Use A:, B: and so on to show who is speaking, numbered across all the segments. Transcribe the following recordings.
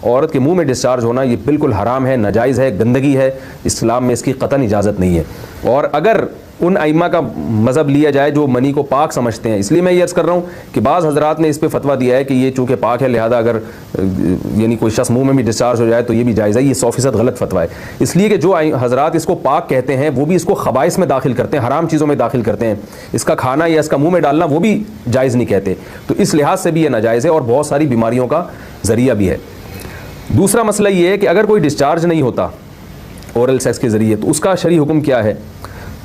A: औरत के मुंह में डिस्चार्ज होना ये बिल्कुल हराम है, नाजायज़ है, गंदगी है, इस्लाम में इसकी कतन इजाज़त नहीं है। और अगर उन अइम्मा का मज़हब लिया जाए जो मनी को पाक समझते हैं, इसलिए मैं ये अर्ज़ कर रहा हूँ कि बाज़ हज़रात ने इस पे फतवा दिया है कि ये चूँकि पाक है लिहाजा अगर यानी कोई शख्स मुंह में भी डिस्चार्ज हो जाए तो ये भी जायज़ है। ये 100% गलत फतवा है, इसलिए कि जो हज़रात इसको पाक कहते हैं वो भी इसको खबाइस में दाखिल करते हैं, हराम चीज़ों में दाखिल करते हैं। इसका खाना या इसका मुँह में डालना वो भी जायज़ नहीं कहते, तो इस लिहाज से भी ये नाजायज़ है और बहुत सारी बीमारियों का ज़रिया भी है। दूसरा मसला ये है कि अगर कोई डिस्चार्ज नहीं होता ओरल सेक्स के ज़रिए तो उसका शरई हुक्म क्या है?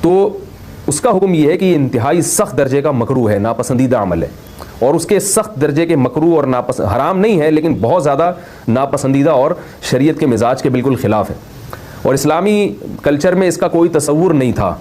A: तो उसका हुक्म यह है कि ये इंतहाई सख्त दर्जे का मकरूह है, नापसंदीदा अमल है, और उसके सख्त दर्जे के मकरूह और हराम नहीं है लेकिन बहुत ज़्यादा नापसंदीदा और शरीयत के मिजाज के बिल्कुल ख़िलाफ़ है, और इस्लामी कल्चर में इसका कोई तसव्वुर नहीं था।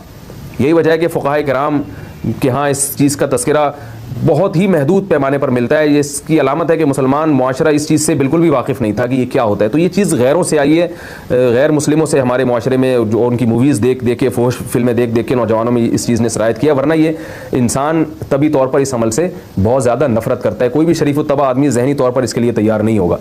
A: यही वजह है कि फ़ुक़हा किराम के यहाँ इस चीज़ का तस्करा बहुत ही महदूद पैमाने पर मिलता है। ये इसकी अलामत है कि मुसलमान मुआशरा इस चीज़ से बिल्कुल भी वाकिफ़ नहीं था कि ये क्या होता है। तो ये चीज़ गैरों से आई है, गैर मुस्लिमों से हमारे मुआशरे में जो उनकी मूवीज़ देख देख के, फोश फिल्में देख देख के नौजवानों में इस चीज़ ने सरायत किया, वरना ये इंसान तभी तौर पर इस अमल से बहुत ज़्यादा नफरत करता है। कोई भी शरीफ तबा आदमी ज़हनी तौर पर इसके लिए तैयार नहीं होगा।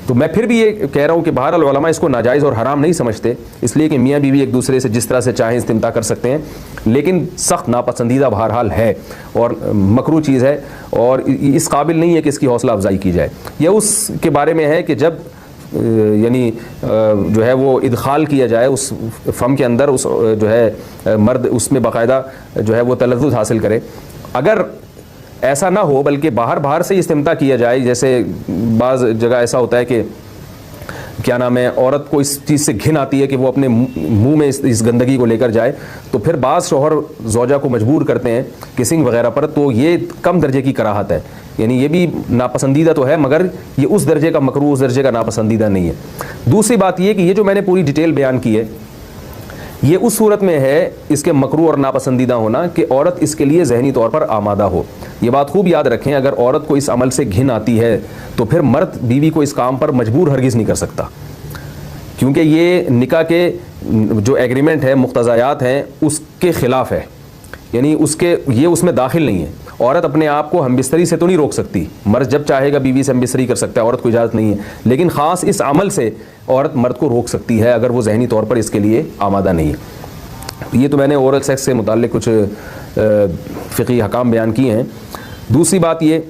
A: तो मैं फिर भी ये कह रहा हूँ कि बहरहाल उलमा इसको नाजायज़ और हराम नहीं समझते, इसलिए कि मियाँ बीवी एक दूसरे से जिस तरह से चाहें इस्तिमता कर सकते हैं, लेकिन सख्त नापसंदीदा बहरहाल है और मकरूह चीज़ है और इस काबिल नहीं है कि इसकी हौसला अफजाई की जाए। यह उसके बारे में है कि जब यानी जो है वो इदखाल किया जाए उस फम के अंदर, उस जो है मर्द उसमें बाकायदा जो है वो तलज़्ज़ुज़ हासिल करे। अगर ऐसा ना हो बल्कि बाहर से इस्तिमता किया जाए, जैसे बाज़ जगह ऐसा होता है कि क्या नाम है, औरत को इस चीज़ से घिन आती है कि वो अपने मुंह में इस गंदगी को लेकर जाए, तो फिर बाज़ शौहर ज़ौजा को मजबूर करते हैं किसिंग वगैरह पर, तो ये कम दर्जे की कराहत है, यानी ये भी नापसंदीदा तो है मगर ये उस दर्जे का मकरूह, उस दर्जे का नापसंदीदा नहीं है। दूसरी बात ये कि ये जो मैंने पूरी डिटेल बयान की है ये उस सूरत में है इसके मकरूह और नापसंदीदा होना कि औरत इसके लिए ज़हनी तौर पर आमादा हो। ये बात खूब याद रखें, अगर औरत को इस अमल से घिन आती है तो फिर मर्द बीवी को इस काम पर मजबूर हरगिज़ नहीं कर सकता, क्योंकि ये निकाह के जो एग्रीमेंट है, मुख्तज़ायात हैं, उसके ख़िलाफ़ है, यानी ये उसमें दाखिल नहीं है। औरत अपने आप को हमबिस्तरी से तो नहीं रोक सकती, मर्द जब चाहेगा बीवी से हमबिस्तरी कर सकता है, औरत को इजाज़त नहीं है, लेकिन ख़ास इस अमल से औरत मर्द को रोक सकती है अगर वो ज़हनी तौर पर इसके लिए आमादा नहीं है। ये तो मैंने ओरल सेक्स से मुताल्लिक़ कुछ फ़िक़ही हकाम बयान किए हैं। दूसरी बात ये,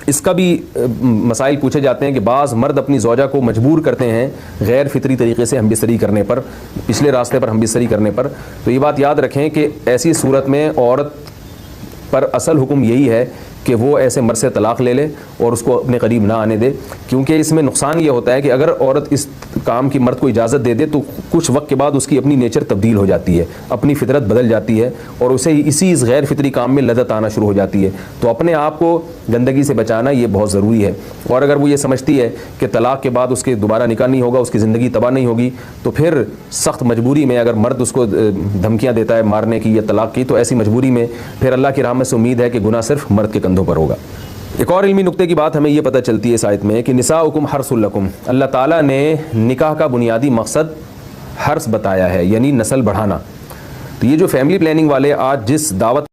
A: इसका भी मसाइल पूछे जाते हैं कि बाज़ मर्द अपनी ज़ौजा को मजबूर करते हैं गैर फितरी तरीक़े से हमबिस्तरी करने पर, पिछले रास्ते पर हमबिस्तरी करने पर। तो ये बात याद रखें कि ऐसी सूरत में औरत पर असल हुक्म यही है कि वो ऐसे मर्द से तलाक़ ले ले और उसको अपने करीब ना आने दे, क्योंकि इसमें नुकसान ये होता है कि अगर औरत इस काम की मर्द को इजाज़त दे दे तो कुछ वक्त के बाद उसकी अपनी नेचर तब्दील हो जाती है, अपनी फितरत बदल जाती है और उसे इसी इस गैर फितरी काम में लज़्ज़त आना शुरू हो जाती है। तो अपने आप को गंदगी से बचाना ये बहुत ज़रूरी है। और अगर वो ये समझती है कि तलाक़ के बाद उसके दोबारा निकाह नहीं होगा, उसकी ज़िंदगी तबाह नहीं होगी, तो फिर सख्त मजबूरी में अगर मर्द उसको धमकियाँ देता है मारने की या तलाक़ की, तो ऐसी मजबूरी में फिर अल्लाह की रहमत से उम्मीद है कि गुनाह सिर्फ मर्द के कंधों पर होगा। एक और इल्मी नुक्ते की बात हमें यह पता चलती है इस आयत में कि निसाउकुम हर्सुल लकुम, अल्लाह ताला ने निकाह का बुनियादी मकसद हर्स बताया है, यानी नस्ल बढ़ाना। तो ये जो फैमिली प्लानिंग वाले आज जिस दावत